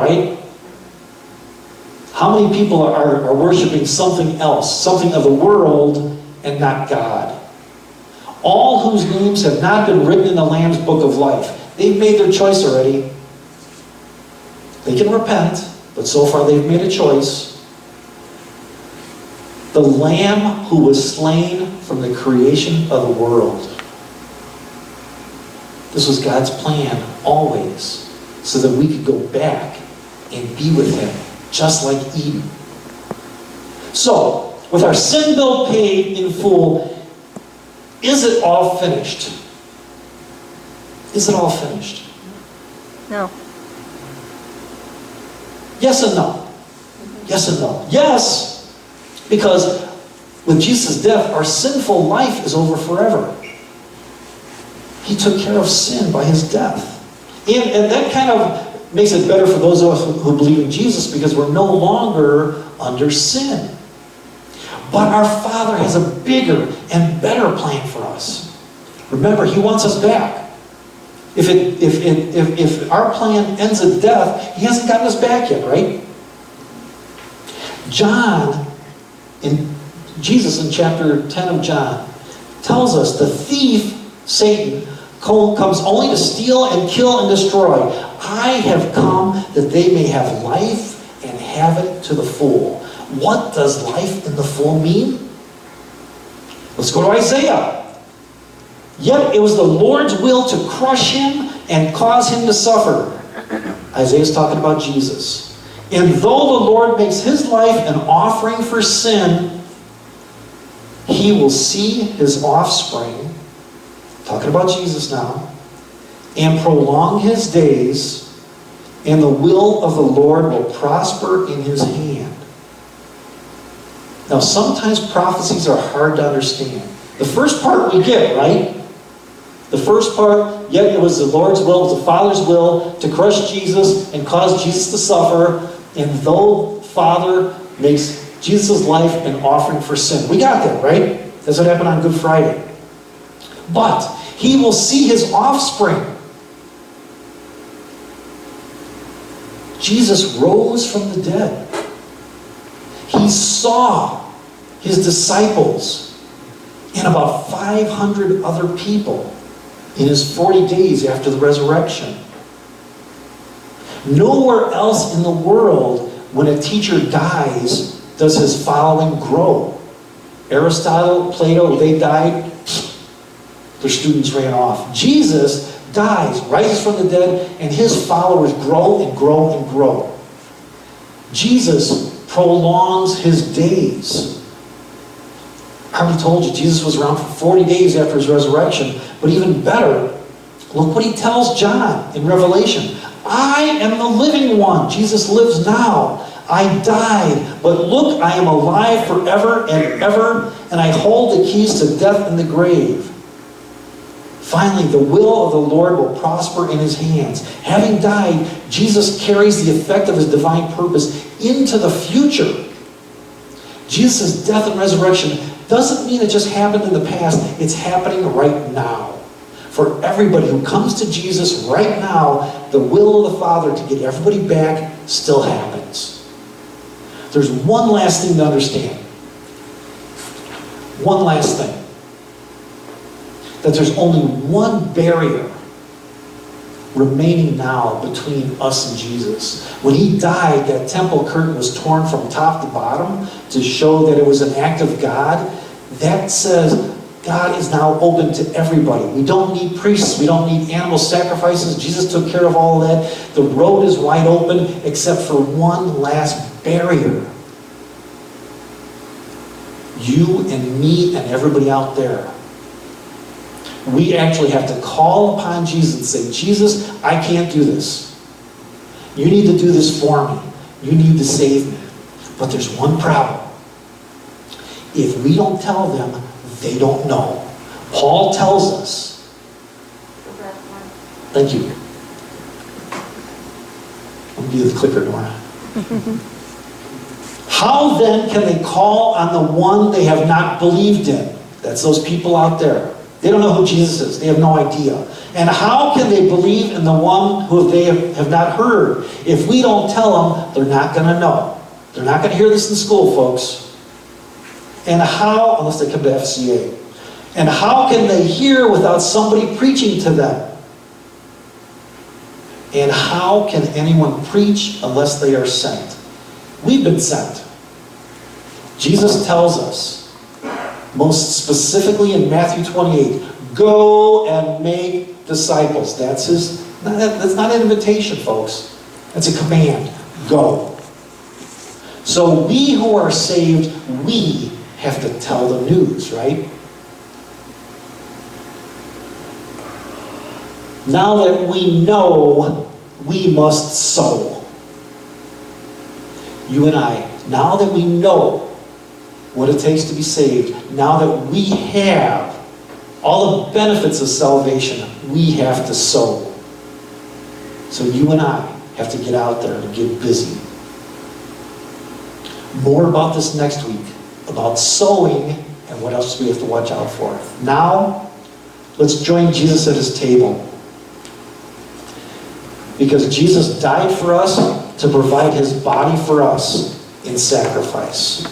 right? How many people are worshiping something else, something of the world, and not God? All whose names have not been written in the Lamb's book of life. They've made their choice already. They can repent, but so far they've made a choice. The Lamb who was slain from the creation of the world. This was God's plan always, so that we could go back and be with Him, just like Eden. So, with our sin bill paid in full, is it all finished? Is it all finished? No. Yes and no. Yes and no. Yes, because with Jesus' death, our sinful life is over forever. He took care of sin by His death. And that kind of makes it better for those of us who believe in Jesus, because we're no longer under sin. But our Father has a bigger and better plan for us. Remember, He wants us back. If our plan ends at death, He hasn't gotten us back yet, right? Jesus in chapter 10 of John tells us the thief, Satan, comes only to steal and kill and destroy. I have come that they may have life and have it to the full. What does life in the full mean? Let's go to Isaiah. Yet it was the Lord's will to crush him and cause him to suffer. Isaiah's talking about Jesus. And though the Lord makes his life an offering for sin, he will see his offspring, talking about Jesus now, and prolong his days, and the will of the Lord will prosper in his hand. Now, sometimes prophecies are hard to understand. The first part we get, right? The first part, yet it was the Lord's will, it was the Father's will to crush Jesus and cause Jesus to suffer. And though Father makes Jesus' life an offering for sin. We got that, right? That's what happened on Good Friday. But he will see his offspring. Jesus rose from the dead. He saw his disciples and about 500 other people in his 40 days after the resurrection. Nowhere else in the world, when a teacher dies, does his following grow. Aristotle, Plato, they died, their students ran off. Jesus dies, rises from the dead, and his followers grow and grow and grow. Jesus prolongs his days. I already told you, Jesus was around for 40 days after his resurrection. But even better, look what he tells John in Revelation. I am the living one. Jesus lives now. I died, but look, I am alive forever and ever, and I hold the keys to death and the grave. Finally, the will of the Lord will prosper in his hands. Having died, Jesus carries the effect of his divine purpose into the future. Jesus' death and resurrection doesn't mean it just happened in the past. It's happening right now. For everybody who comes to Jesus right now, the will of the Father to get everybody back still happens. There's one last thing to understand. One last thing. That there's only one barrier remaining now between us and Jesus. When he died, that temple curtain was torn from top to bottom to show that it was an act of God. That says God is now open to everybody. We don't need priests. We don't need animal sacrifices. Jesus took care of all of that. The road is wide open except for one last barrier. You and me and everybody out there. We actually have to call upon Jesus and say, Jesus, I can't do this. You need to do this for me. You need to save me. But there's one problem. If we don't tell them, they don't know. Paul tells us. Thank you. I'll give you the clicker, Nora. How then can they call on the one they have not believed in? That's those people out there. They don't know who Jesus is. They have no idea. And how can they believe in the one who they have not heard? If we don't tell them, they're not going to know. They're not going to hear this in school, folks. And how, unless they come to FCA, and how can they hear without somebody preaching to them? And how can anyone preach unless they are sent? We've been sent. Jesus tells us, most specifically in Matthew 28, go and make disciples. That's not an invitation, folks. That's a command. Go. So we who are saved, we have to tell the news, right? Now that we know, we must sow. You and I, now that we know what it takes to be saved, now that we have all the benefits of salvation, we have to sow. So you and I have to get out there and get busy. More about this next week, about sowing and what else we have to watch out for. Now, let's join Jesus at his table. Because Jesus died for us to provide his body for us in sacrifice.